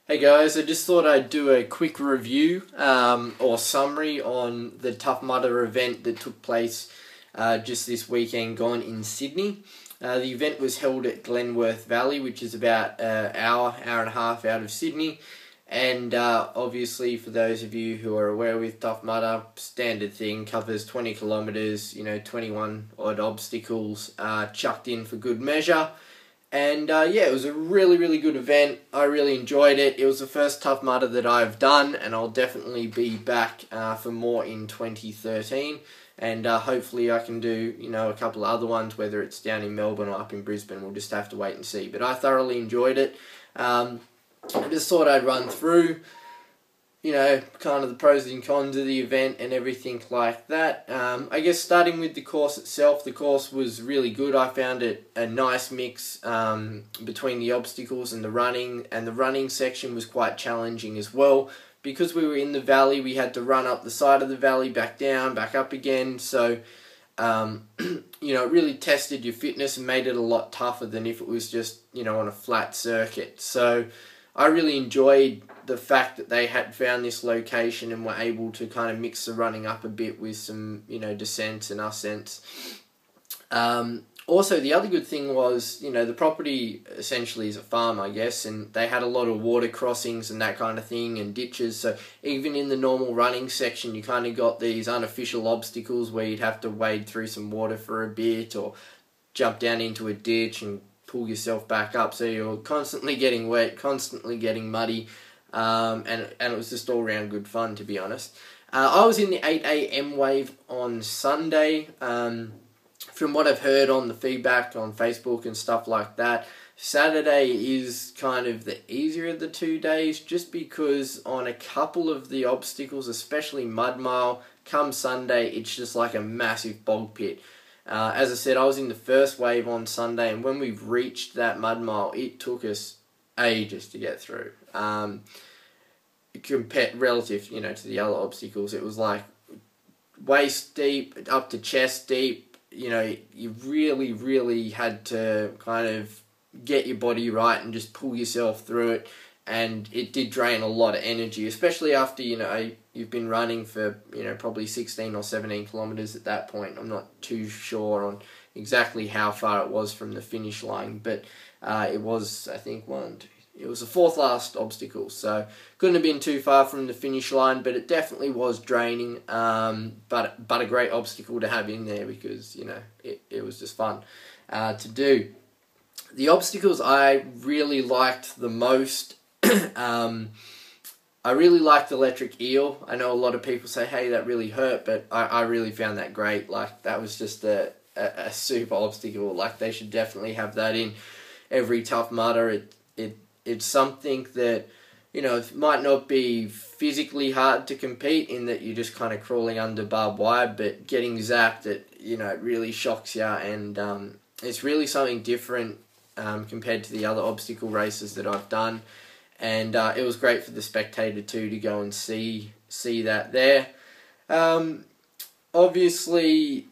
Hey guys, I just thought I'd do a quick review or summary on the Tough Mudder event that took place just this weekend gone in Sydney. The event was held at Glenworth Valley, which is about an hour and a half out of Sydney. And obviously, for those of you who are aware with Tough Mudder, standard thing, covers 20 kilometres, 21 odd obstacles chucked in for good measure. And yeah, it was a really good event. I really enjoyed it. It was the first Tough Mudder that I've done, and I'll definitely be back for more in 2013. And hopefully I can do, a couple of other ones, whether it's down in Melbourne or up in Brisbane. We'll just have to wait and see. But I thoroughly enjoyed it. I just thought I'd run through, kind of the pros and cons of the event and everything like that. I guess starting with the course itself, the course was really good. I found it a nice mix between the obstacles and the running section was quite challenging as well. Because we were in the valley, we had to run up the side of the valley, back down, back up again. So, it really tested your fitness and made it a lot tougher than if it was just, on a flat circuit. So, I really enjoyed the fact that they had found this location and were able to kind of mix the running up a bit with some, descents and ascents. Also, the other good thing was, the property essentially is a farm, I guess, and they had a lot of water crossings and that kind of thing and ditches. So even in the normal running section, you kind of got these unofficial obstacles where you'd have to wade through some water for a bit or jump down into a ditch and pull yourself back up. So you're constantly getting wet, constantly getting muddy, and it was just all around good fun, to be honest. I was in the 8 AM wave on Sunday. From what I've heard on the feedback on Facebook and stuff like that, Saturday is kind of the easier of the 2 days, just because on a couple of the obstacles, especially Mud Mile, come Sunday, it's just like a massive bog pit. As I said, I was in the first wave on Sunday, and when we reached that Mud Mile, it took us ages to get through. Relative, to the other obstacles, it was like waist deep, up to chest deep. You really had to kind of get your body right and just pull yourself through it. And it did drain a lot of energy, especially after, you've been running for, probably 16 or 17 kilometres at that point. I'm not too sure on exactly how far it was from the finish line, but it was, I think, it was the fourth last obstacle, so couldn't have been too far from the finish line, but it definitely was draining, but a great obstacle to have in there because, it was just fun to do. The obstacles I really liked the most, I really liked Electric Eel. I know a lot of people say, hey, that really hurt, but I really found that great. Like, that was just a super obstacle. Like, they should definitely have that in every Tough Mudder. It's something that, it might not be physically hard to compete in that you're just kind of crawling under barbed wire, but getting zapped, it really shocks you, and it's really something different compared to the other obstacle races that I've done, and it was great for the spectator too to go and see that there. Obviously,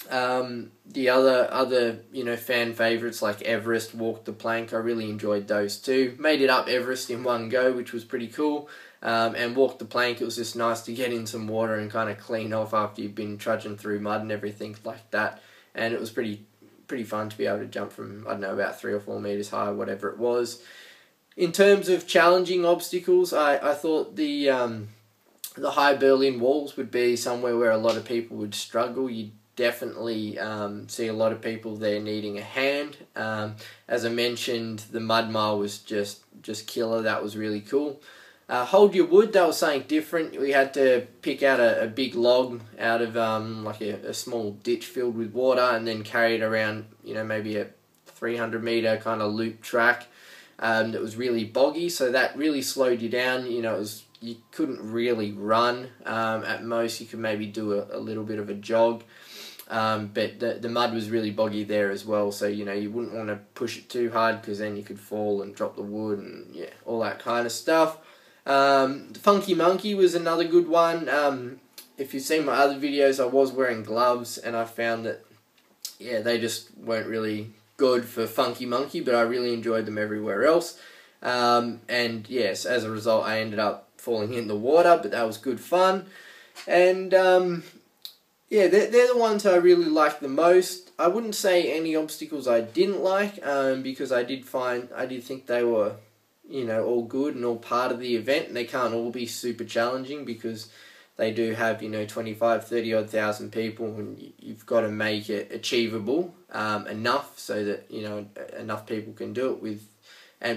the other fan favourites like Everest, Walk the Plank, I really enjoyed those too. Made it up Everest in one go, which was pretty cool. And Walk the Plank, it was just nice to get in some water and kind of clean off after you've been trudging through mud and everything like that. And it was pretty fun to be able to jump from, I don't know, about 3 or 4 metres high, whatever it was. In terms of challenging obstacles, I thought the high Berlin walls would be somewhere where a lot of people would struggle. You'd definitely see a lot of people there needing a hand. As I mentioned, the Mud Mile was just killer. That was really cool. Hold Your Wood, that was something different. We had to pick out a big log out of like a small ditch filled with water and then carry it around, maybe a 300 metre kind of loop track that was really boggy, so that really slowed you down. You couldn't really run. At most, you could maybe do a little bit of a jog. But the mud was really boggy there as well, so you wouldn't want to push it too hard because then you could fall and drop the wood and all that kind of stuff. Funky Monkey was another good one. If you've seen my other videos, I was wearing gloves and I found that they just weren't really good for Funky Monkey, but I really enjoyed them everywhere else. And yes, as a result, I ended up falling in the water, but that was good fun. And yeah, they're the ones I really liked the most. I wouldn't say any obstacles I didn't like, because I did think they were, all good and all part of the event, and they can't all be super challenging because they do have, 25, 30 odd thousand people, and you've got to make it achievable enough so that, enough people can do it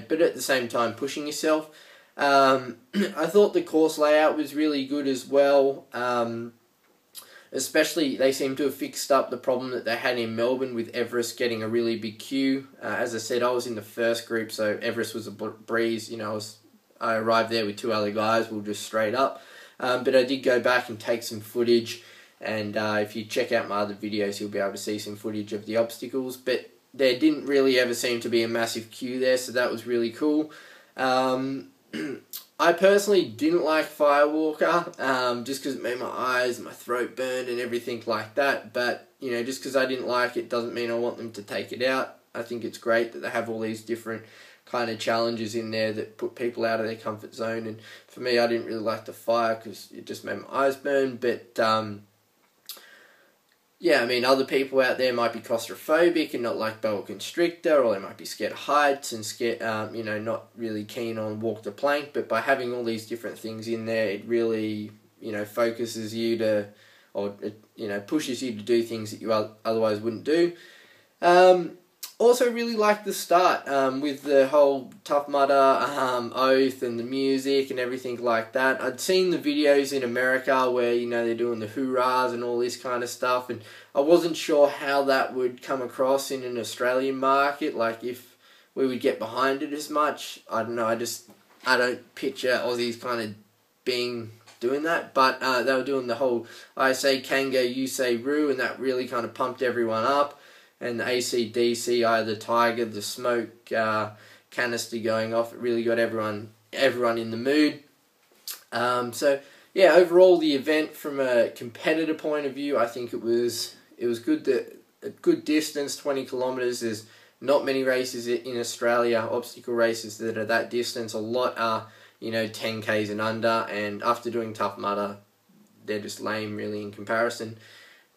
but at the same time pushing yourself. I thought the course layout was really good as well. Especially, they seem to have fixed up the problem that they had in Melbourne with Everest getting a really big queue. As I said, I was in the first group, so Everest was a breeze. I arrived there with 2 other guys. We were just straight up. But I did go back and take some footage, and if you check out my other videos, you'll be able to see some footage of the obstacles. But there didn't really ever seem to be a massive queue there, so that was really cool. I personally didn't like Firewalker, just because it made my eyes and my throat burn and everything like that. But, just because I didn't like it doesn't mean I want them to take it out. I think it's great that they have all these different kind of challenges in there that put people out of their comfort zone. And for me, I didn't really like the fire because it just made my eyes burn. But, yeah, I mean, other people out there might be claustrophobic and not like boa constrictor, or they might be scared of heights and scared, not really keen on walk the plank. But by having all these different things in there, it really, focuses you to, or it, pushes you to do things that you otherwise wouldn't do. Also really liked the start with the whole Tough Mudder oath and the music and everything like that. I'd seen the videos in America where, they're doing the hoorahs and all this kind of stuff, and I wasn't sure how that would come across in an Australian market, like if we would get behind it as much. I don't know, I don't picture Aussies kind of doing that, but they were doing the whole I say Kanga, you say Roo, and that really kind of pumped everyone up. And the AC/DC, Eye of the Tiger, the smoke canister going off, it really got everyone in the mood. So yeah, overall the event from a competitor point of view, I think it was good. That a good distance, 20 kilometres. There's not many races in Australia, obstacle races that are that distance. A lot are 10Ks and under, and after doing Tough Mudder, they're just lame really in comparison.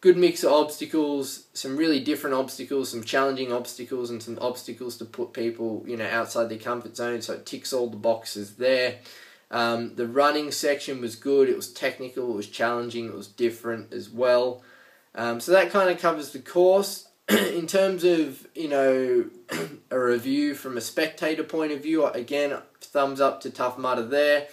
Good mix of obstacles, some really different obstacles, some challenging obstacles, and some obstacles to put people, outside their comfort zone, so it ticks all the boxes there. The running section was good, it was technical, it was challenging, it was different as well. So that kind of covers the course. In terms of, a review from a spectator point of view, again, thumbs up to Tough Mudder there.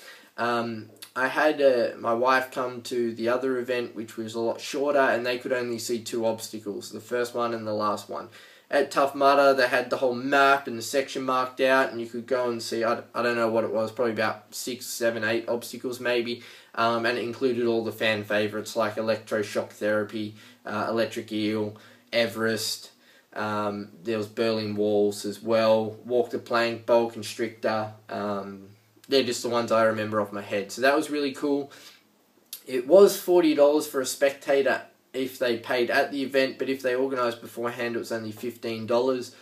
I had my wife come to the other event, which was a lot shorter, and they could only see 2 obstacles, the first one and the last one. At Tough Mudder, they had the whole map and the section marked out, and you could go and see, I don't know what it was, probably about 6, 7, 8 obstacles maybe, and it included all the fan favourites like electroshock therapy, electric eel, Everest, there was Berlin Walls as well, walk the plank, boa constrictor, they're just the ones I remember off my head. So that was really cool. It was $40 for a spectator if they paid at the event, but if they organised beforehand, it was only $15.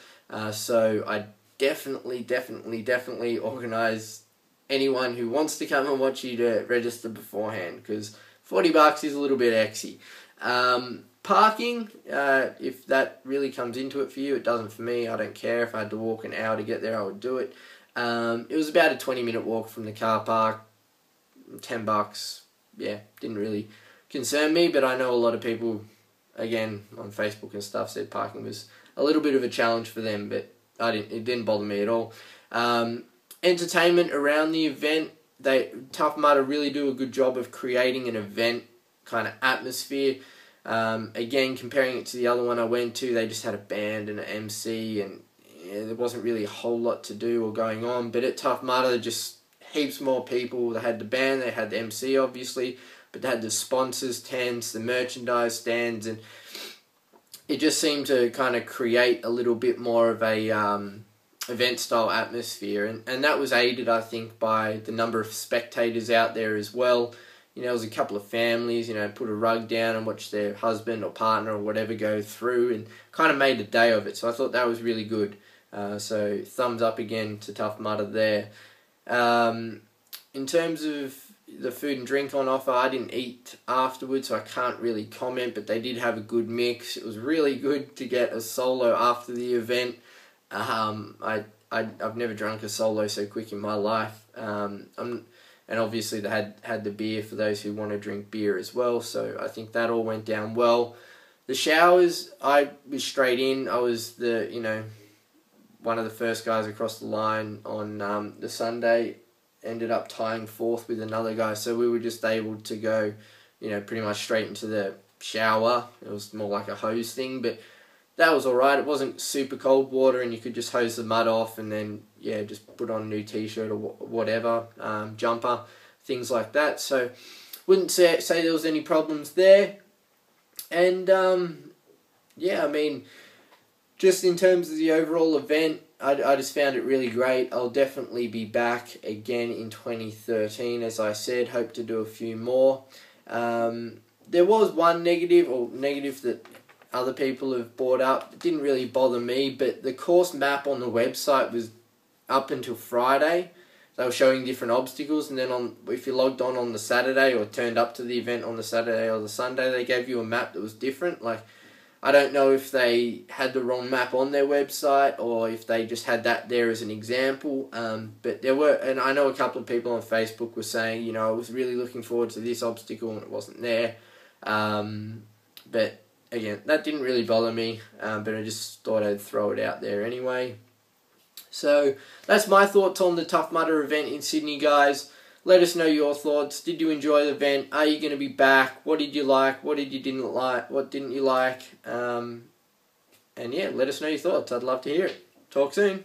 So I definitely organise anyone who wants to come and watch you to register beforehand, because $40 is a little bit exy. Parking, if that really comes into it for you, it doesn't for me. I don't care. If I had to walk an hour to get there, I would do it. It was about a 20-minute walk from the car park, $10, yeah, didn't really concern me, but I know a lot of people, again, on Facebook and stuff, said parking was a little bit of a challenge for them, but it didn't bother me at all. Entertainment around the event, Tough Mudder really do a good job of creating an event kind of atmosphere. Again, comparing it to the other one I went to, they just had a band and an MC, and there wasn't really a whole lot to do or going on. But at Tough Mudder, just heaps more people. They had the band, they had the MC obviously, but they had the sponsors, tents, the merchandise stands, and it just seemed to kind of create a little bit more of a event style atmosphere, and that was aided, I think, by the number of spectators out there as well. There was a couple of families, put a rug down and watch their husband or partner or whatever go through, and kind of made a day of it. So I thought that was really good. So thumbs up again to Tough Mudder there. In terms of the food and drink on offer, I didn't eat afterwards, so I can't really comment, but they did have a good mix. It was really good to get a solo after the event. I've never drunk a solo so quick in my life. And obviously they had the beer for those who want to drink beer as well, so I think that all went down well. The showers, I was straight in. I was one of the first guys across the line on the Sunday. Ended up tying fourth with another guy, so we were just able to go, pretty much straight into the shower. It was more like a hose thing, but that was alright. It wasn't super cold water, and you could just hose the mud off and then, just put on a new t-shirt or whatever, jumper, things like that. So wouldn't say there was any problems there. And, I mean, just in terms of the overall event, I just found it really great. I'll definitely be back again in 2013, as I said. Hope to do a few more. There was one negative that other people have brought up. It didn't really bother me, but the course map on the website was up until Friday. They were showing different obstacles, and then if you logged on the Saturday or turned up to the event on the Saturday or the Sunday, they gave you a map that was different. I don't know if they had the wrong map on their website or if they just had that there as an example. But there were, and I know a couple of people on Facebook were saying, I was really looking forward to this obstacle and it wasn't there. But again, that didn't really bother me, but I just thought I'd throw it out there anyway. So that's my thoughts on the Tough Mudder event in Sydney, guys. Let us know your thoughts. Did you enjoy the event? Are you going to be back? What did you like? What did you didn't like? What didn't you like? And let us know your thoughts. I'd love to hear it. Talk soon.